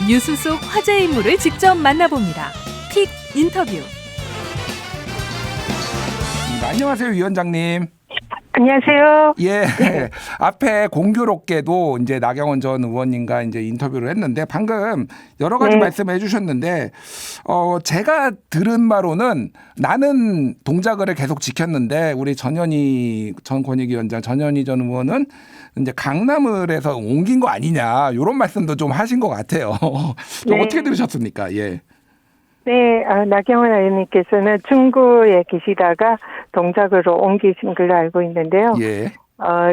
뉴스 속 화제 인물을 직접 만나봅니다. 픽 인터뷰. 안녕하세요, 위원장님. 안녕하세요. 예, 앞에 공교롭게도 이제 나경원 전 의원님과 이제 인터뷰를 했는데 방금 여러 가지 말씀해 주셨는데 제가 들은 바로는 나는 동작을 계속 지켰는데 우리 전현희 전 권익위원장, 전현희 전 의원은 이제 강남을 해서 옮긴 거 아니냐 이런 말씀도 좀 하신 것 같아요. 좀 어떻게 들으셨습니까? 예. 네, 나경원 의원님께서는 중구에 계시다가 동작으로 옮기신 걸로 알고 있는데요. 예.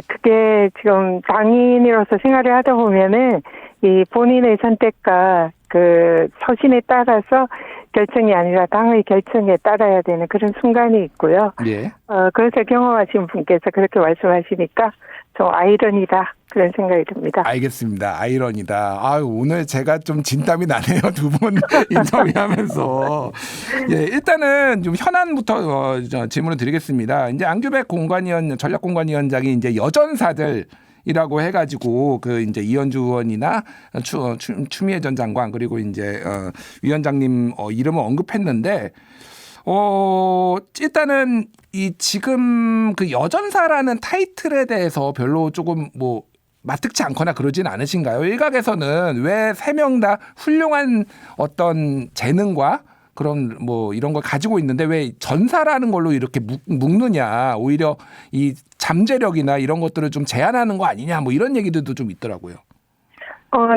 그게 지금 당인으로서 생활을 하다 보면은 이 본인의 선택과 그 서신에 따라서 결정이 아니라 당의 결정에 따라야 되는 그런 순간이 있고요. 예. 그래서 경험하신 분께서 그렇게 말씀하시니까 좀 아이러니다 그런 생각이 듭니다. 알겠습니다. 아이러니다. 아유, 오늘 제가 좀 진땀이 나네요. 두 분 인터뷰하면서. 예, 일단은 좀 현안부터 질문을 드리겠습니다. 이제 안규백 전략공관위원장이 이제 여전사들 이라고 해가지고 그 이제 이현주 의원이나 추미애 전 장관 그리고 이제 위원장님 이름을 언급했는데 일단은 이 지금 그 여전사라는 타이틀에 대해서 별로 조금 뭐 마뜩지 않거나 그러진 않으신가요? 일각에서는 왜 세 명 다 훌륭한 어떤 재능과 그런 뭐 이런 걸 가지고 있는데 왜 전사라는 걸로 이렇게 묶느냐, 오히려 이 잠재력이나 이런 것들을 좀 제한하는 거 아니냐, 뭐 이런 얘기들도 좀 있더라고요.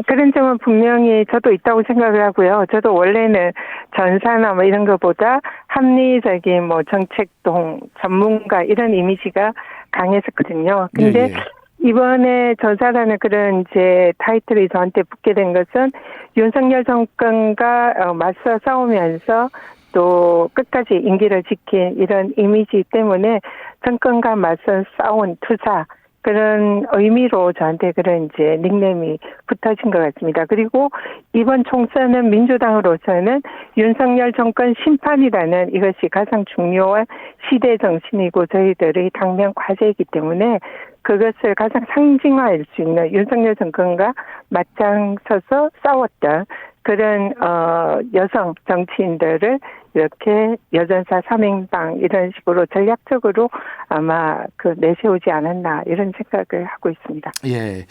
그런 점은 분명히 저도 있다고 생각을 하고요. 저도 원래는 전사나 뭐 이런 것보다 합리적인 뭐 정책동 전문가 이런 이미지가 강했었거든요. 근데 예. 이번에 전사라는 그런 이제 타이틀이 저한테 붙게 된 것은 윤석열 정권과 맞서 싸우면서 또 끝까지 임기를 지킨 이런 이미지 때문에 정권과 맞서 싸운 투사 그런 의미로 저한테 그런 이제 닉네임이 붙어진 것 같습니다. 그리고 이번 총선은 민주당으로서는 윤석열 정권 심판이라는 이것이 가장 중요한 시대 정신이고 저희들의 당면 과제이기 때문에 그것을 가장 상징화할 수 있는 윤석열 정권과 맞짱 서서 싸웠던 그런 여성 정치인들을 이렇게 여전사 삼행방 이런 식으로 전략적으로 아마 내세우지 않았나 이런 생각을 하고 있습니다. 예.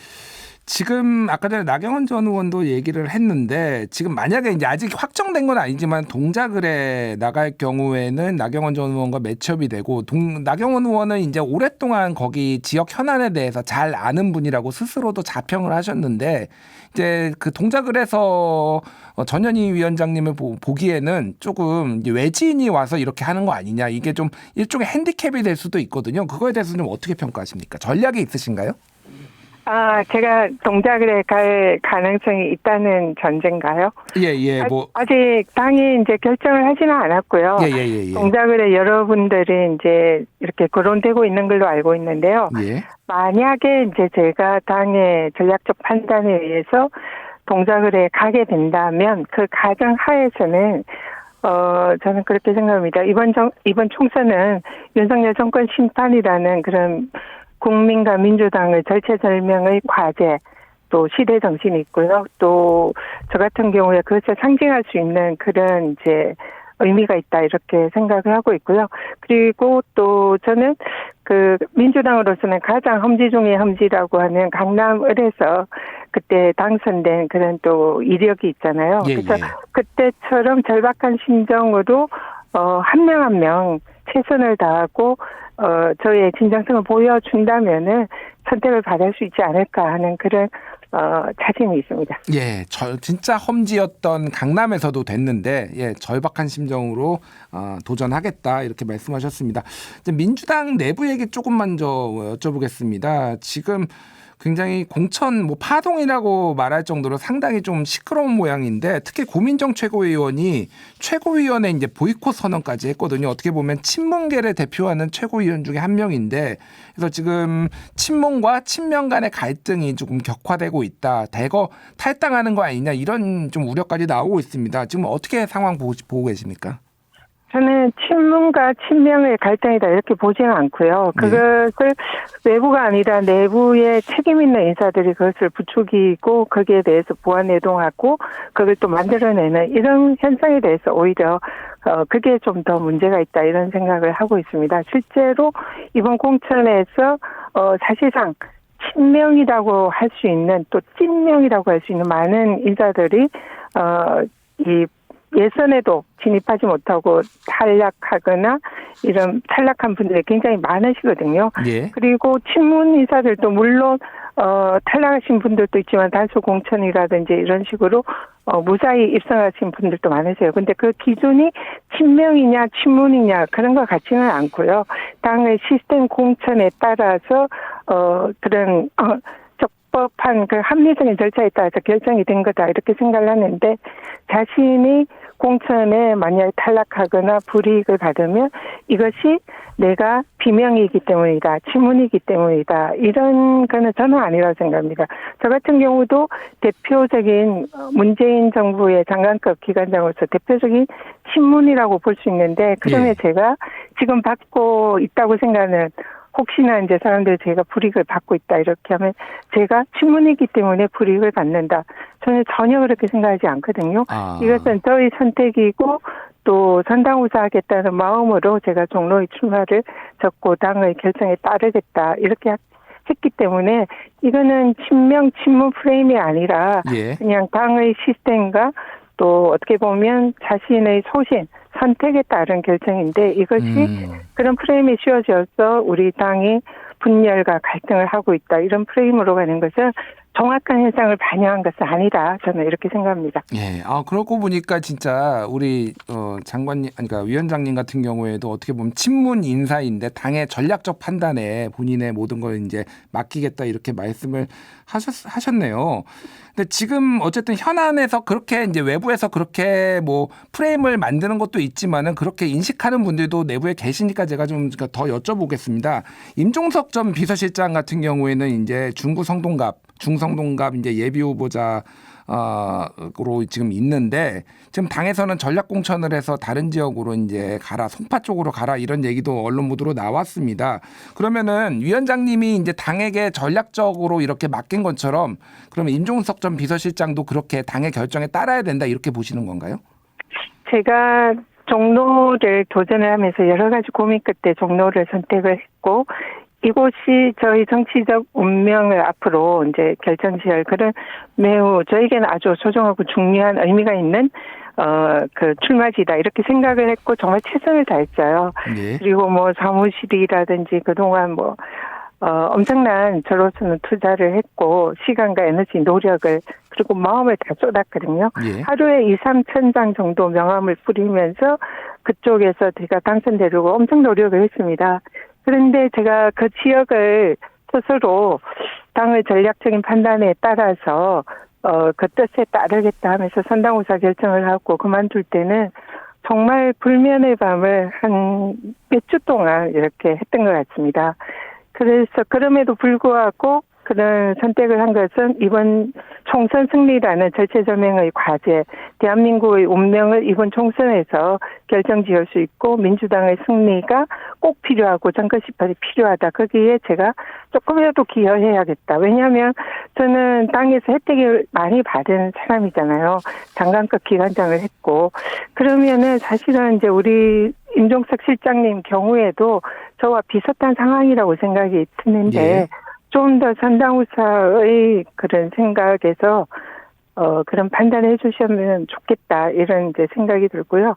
지금 아까 전에 나경원 전 의원도 얘기를 했는데 지금 만약에 이제 아직 확정된 건 아니지만 동작을 해 나갈 경우에는 나경원 전 의원과 매치업이 되고 나경원 의원은 이제 오랫동안 거기 지역 현안에 대해서 잘 아는 분이라고 스스로도 자평을 하셨는데 이제 그 동작을 해서 전현희 위원장님을 보기에는 조금 이제 외지인이 와서 이렇게 하는 거 아니냐, 이게 좀 일종의 핸디캡이 될 수도 있거든요. 그거에 대해서 좀 어떻게 평가하십니까? 전략이 있으신가요? 제가 동작을 갈 가능성이 있다는 전제인가요? 예, 아직 당이 이제 결정을 하지는 않았고요. 예. 동작을 여러분들이 이제 이렇게 거론되고 있는 걸로 알고 있는데요. 예. 만약에 이제 제가 당의 전략적 판단에 의해서 동작을 가게 된다면 그 가정 하에서는 저는 그렇게 생각합니다. 이번 총선은 윤석열 정권 심판이라는 그런 국민과 민주당의 절체절명의 과제, 또 시대 정신이 있고요. 또 저 같은 경우에 그것을 상징할 수 있는 그런 이제 의미가 있다 이렇게 생각을 하고 있고요. 그리고 또 저는 그 민주당으로서는 가장 험지 중의 험지라고 하는 강남을에서 그때 당선된 그런 또 이력이 있잖아요. 그래서 그때처럼 절박한 심정으로 한 명 한 명 최선을 다하고 저의 진정성을 보여준다면은 선택을 받을 수 있지 않을까 하는 그런 자신이 있습니다. 예, 진짜 험지였던 강남에서도 됐는데 절박한 심정으로 도전하겠다 이렇게 말씀하셨습니다. 이제 민주당 내부 얘기 조금만 여쭤보겠습니다. 지금 굉장히 공천 파동이라고 말할 정도로 상당히 좀 시끄러운 모양인데 특히 고민정 최고위원이 최고위원회 이제 보이콧 선언까지 했거든요. 어떻게 보면 친문계를 대표하는 최고위원 중에 한 명인데 그래서 지금 친문과 친명 간의 갈등이 조금 격화되고 있다. 대거 탈당하는 거 아니냐 이런 좀 우려까지 나오고 있습니다. 지금 어떻게 상황 보고 계십니까? 저는 친문과 친명의 갈등이다 이렇게 보지는 않고요. 그것을 외부가 아니라 내부에 책임 있는 인사들이 그것을 부추기고 거기에 대해서 보완해동하고 그걸 또 만들어내는 이런 현상에 대해서 오히려 그게 좀 더 문제가 있다 이런 생각을 하고 있습니다. 실제로 이번 공천에서 사실상 친명이라고 할 수 있는 또 찐명이라고 할 수 있는 많은 인사들이 이 예선에도 진입하지 못하고 탈락하거나 이런 탈락한 분들이 굉장히 많으시거든요. 예. 그리고 친문 인사들도 물론 탈락하신 분들도 있지만 단수 공천이라든지 이런 식으로 무사히 입성하신 분들도 많으세요. 근데 그 기준이 친명이냐 친문이냐 그런 것 같지는 않고요. 당의 시스템 공천에 따라서 그런 적법한 그 합리적인 절차에 따라서 결정이 된 거다 이렇게 생각을 하는데 자신이 공천에 만약에 탈락하거나 불이익을 받으면 이것이 내가 비명이기 때문이다, 친문이기 때문이다 이런 거는 저는 아니라고 생각합니다. 저 같은 경우도 대표적인 문재인 정부의 장관급 기관장으로서 대표적인 친문이라고 볼 수 있는데 그러면 제가 지금 받고 있다고 생각하는 혹시나 이제 사람들이 제가 불이익을 받고 있다 이렇게 하면 제가 친문이기 때문에 불이익을 받는다. 저는 전혀 그렇게 생각하지 않거든요. 이것은 저의 선택이고 또 선당우사하겠다는 마음으로 제가 종로의 출마를 적고 당의 결정에 따르겠다 이렇게 했기 때문에 이거는 친명 친문 프레임이 아니라 그냥 당의 시스템과 또 어떻게 보면 자신의 소신 선택에 따른 결정인데 이것이 그런 프레임이 씌워져서 우리 당이 분열과 갈등을 하고 있다. 이런 프레임으로 가는 것은 정확한 현상을 반영한 것은 아니다. 저는 이렇게 생각합니다. 예. 그러고 보니까 진짜 우리 장관님, 그러니까 위원장님 같은 경우에도 어떻게 보면 친문 인사인데 당의 전략적 판단에 본인의 모든 걸 이제 맡기겠다 이렇게 말씀을 하셨네요. 근데 지금 어쨌든 현안에서 그렇게 이제 외부에서 그렇게 뭐 프레임을 만드는 것도 있지만은 그렇게 인식하는 분들도 내부에 계시니까 제가 좀 더 여쭤보겠습니다. 임종석 전 비서실장 같은 경우에는 이제 중성동갑 이제 예비 후보자 로 지금 있는데 지금 당에서는 전략 공천을 해서 다른 지역으로 이제 가라, 송파 쪽으로 가라 이런 얘기도 언론 보도로 나왔습니다. 그러면은 위원장님이 이제 당에게 전략적으로 이렇게 맡긴 것처럼 그러면 임종석 전 비서실장도 그렇게 당의 결정에 따라야 된다 이렇게 보시는 건가요? 제가 종로를 도전을 하면서 여러 가지 고민 끝에 종로를 선택을 했고 이곳이 저희 정치적 운명을 앞으로 이제 결정지을 그런 매우 저에게는 아주 소중하고 중요한 의미가 있는 그 출마지다 이렇게 생각을 했고 정말 최선을 다했어요. 그리고 뭐 사무실이라든지 그동안 뭐 엄청난 저로서는 투자를 했고 시간과 에너지 노력을 그리고 마음을 다 쏟았거든요. 하루에 2, 3천 장 정도 명함을 뿌리면서 그쪽에서 제가 당선되려고 엄청 노력을 했습니다. 그런데 제가 그 지역을 스스로 당의 전략적인 판단에 따라서 그 뜻에 따르겠다 하면서 선당우사 결정을 하고 그만둘 때는 정말 불면의 밤을 한 몇 주 동안 이렇게 했던 것 같습니다. 그래서 그럼에도 불구하고 그런 선택을 한 것은 이번 총선 승리라는 절체절명의 과제, 대한민국의 운명을 이번 총선에서 결정지을 수 있고 민주당의 승리가 꼭 필요하고 선거시판이 필요하다. 거기에 제가 조금이라도 기여해야겠다. 왜냐하면 저는 당에서 혜택을 많이 받은 사람이잖아요. 장관급 기관장을 했고 그러면은 사실은 이제 우리 임종석 실장님 경우에도 저와 비슷한 상황이라고 생각이 드는데 좀 더 선당우사의 그런 생각에서 그런 판단을 해주시면 좋겠다 이런 이제 생각이 들고요.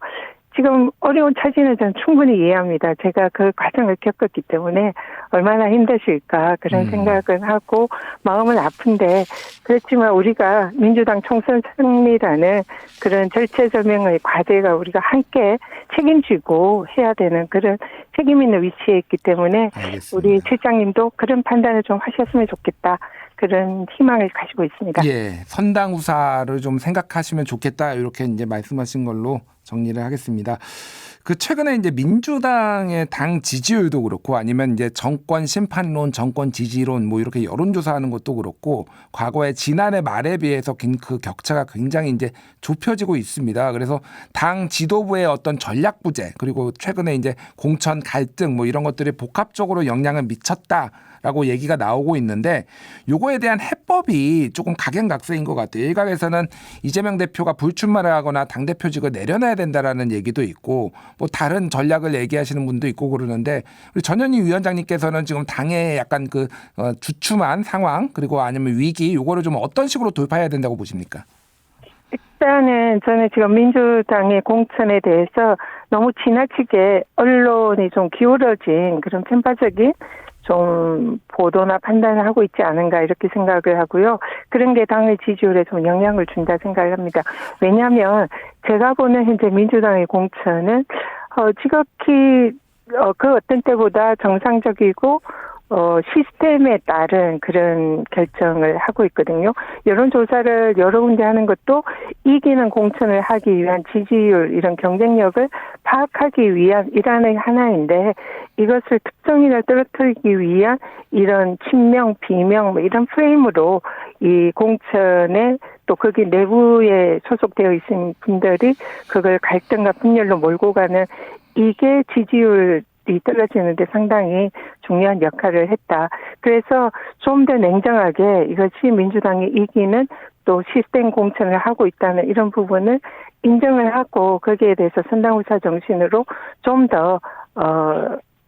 지금 어려운 처지는 저는 충분히 이해합니다. 제가 그 과정을 겪었기 때문에 얼마나 힘드실까 그런 생각은 하고 마음은 아픈데 그렇지만 우리가 민주당 총선 승리라는 그런 절체절명의 과제가 우리가 함께 책임지고 해야 되는 그런 책임 있는 위치에 있기 때문에 알겠습니다. 우리 실장님도 그런 판단을 좀 하셨으면 좋겠다. 그런 희망을 가지고 있습니다. 예, 선당우사를 좀 생각하시면 좋겠다 이렇게 이제 말씀하신 걸로 정리를 하겠습니다. 그 최근에 이제 민주당의 당 지지율도 그렇고 아니면 이제 정권 심판론, 정권 지지론 뭐 이렇게 여론조사하는 것도 그렇고 과거에 지난해 말에 비해서 그 격차가 굉장히 이제 좁혀지고 있습니다. 그래서 당 지도부의 어떤 전략 부재 그리고 최근에 이제 공천 갈등 뭐 이런 것들이 복합적으로 영향을 미쳤다라고 얘기가 나오고 있는데 요거에 대한 해법이 조금 각양각색인 것 같아요. 일각에서는 이재명 대표가 불출마를 하거나 당대표직을 내려놔야 된다라는 얘기도 있고 뭐 다른 전략을 얘기하시는 분도 있고 그러는데 우리 전현희 위원장님께서는 지금 당의 약간 그 주춤한 상황 그리고 아니면 위기 요거를 좀 어떤 식으로 돌파해야 된다고 보십니까? 일단은 저는 지금 민주당의 공천에 대해서 너무 지나치게 언론이 좀 기울어진 그런 편파적인 좀 보도나 판단을 하고 있지 않은가 이렇게 생각을 하고요. 그런 게 당의 지지율에 좀 영향을 준다 생각을 합니다. 왜냐하면 제가 보는 현재 민주당의 공천은 지극히 그 어떤 때보다 정상적이고 시스템에 따른 그런 결정을 하고 있거든요. 여론조사를 여러 군데 하는 것도 이기는 공천을 하기 위한 지지율, 이런 경쟁력을 파악하기 위한 일환의 하나인데 이것을 특정인을 떨어뜨리기 위한 이런 친명, 비명 뭐 이런 프레임으로 이 공천에 또 거기 내부에 소속되어 있는 분들이 그걸 갈등과 분열로 몰고 가는 이게 지지율 이 떨어지는데 상당히 중요한 역할을 했다. 그래서 좀 더 냉정하게 이것이 민주당이 이기는 또 시스템 공천을 하고 있다는 이런 부분을 인정을 하고 거기에 대해서 선당우사 정신으로 좀 더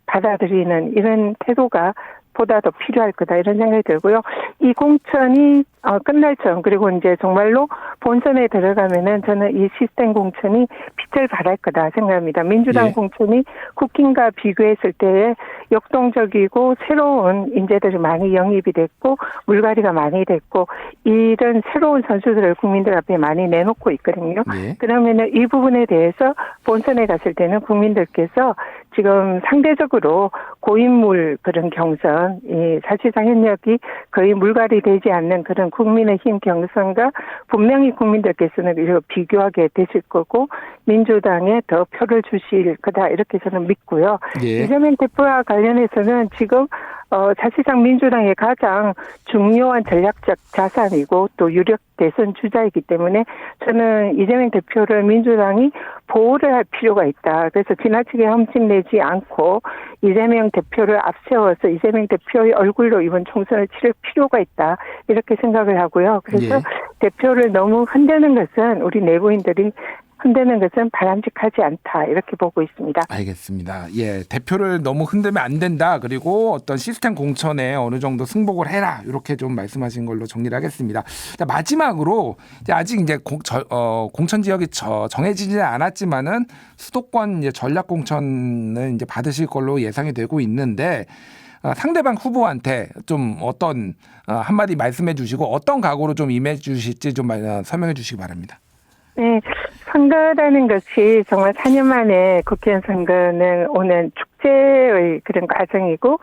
받아들이는 이런 태도가 보다 더 필요할 거다 이런 생각이 들고요. 이 공천이 끝날 점 그리고 이제 정말로 본선에 들어가면은 저는 이 시스템 공천이 빛을 발할 거다 생각합니다. 민주당 공천이 국힘과 비교했을 때에 역동적이고 새로운 인재들이 많이 영입이 됐고 물갈이가 많이 됐고 이런 새로운 선수들을 국민들 앞에 많이 내놓고 있거든요. 그러면은 이 부분에 대해서 본선에 갔을 때는 국민들께서 지금 상대적으로 고인물 그런 경선 사실상 현역이 거의 물갈이 되지 않는 그런 국민의힘 경선과 분명히 국민들께서는 이렇게 비교하게 되실 거고 민주당에 더 표를 주실 거다 이렇게 저는 믿고요. 이재명 대표와 관련해서는 지금 사실상 민주당의 가장 중요한 전략적 자산이고 또 유력 대선 주자이기 때문에 저는 이재명 대표를 민주당이 보호를 할 필요가 있다. 그래서 지나치게 흠집내지 않고 이재명 대표를 앞세워서 이재명 대표의 얼굴로 이번 총선을 치를 필요가 있다. 이렇게 생각을 하고요. 그래서 대표를 너무 흔드는 것은 우리 내부인들이 흔드는 것은 바람직하지 않다 이렇게 보고 있습니다. 알겠습니다. 대표를 너무 흔들면 안 된다. 그리고 어떤 시스템 공천에 어느 정도 승복을 해라. 이렇게 좀 말씀하신 걸로 정리를 하겠습니다. 자, 마지막으로 아직 이제 공천 지역이 정해지지 않았지만은 수도권 이제 전략 공천을 이제 받으실 걸로 예상이 되고 있는데 상대방 후보한테 좀 어떤 한마디 말씀해 주시고 어떤 각오로 좀 임해 주실지 좀 설명해 주시기 바랍니다. 네, 선거라는 것이 정말 4년 만에 국회의원 선거는 오는 축제의 그런 과정이고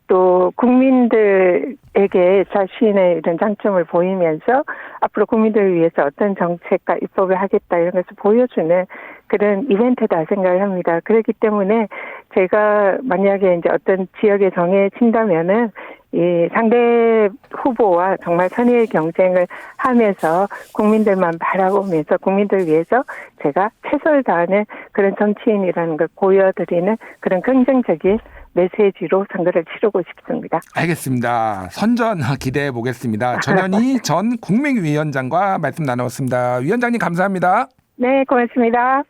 또 국민들에게 자신의 이런 장점을 보이면서 앞으로 국민들을 위해서 어떤 정책과 입법을 하겠다 이런 것을 보여주는 그런 이벤트다 생각을 합니다. 그렇기 때문에 제가 만약에 이제 어떤 지역에 정해진다면은 이 상대 후보와 정말 선의의 경쟁을 하면서 국민들만 바라보면서 국민들 위해서 제가 최선을 다하는 그런 정치인이라는 걸 보여드리는 그런 긍정적인 메시지로 선거를 치르고 싶습니다. 알겠습니다. 선전 기대해 보겠습니다. 전현희 전 국민위원장과 말씀 나눴습니다. 위원장님 감사합니다. 네, 고맙습니다.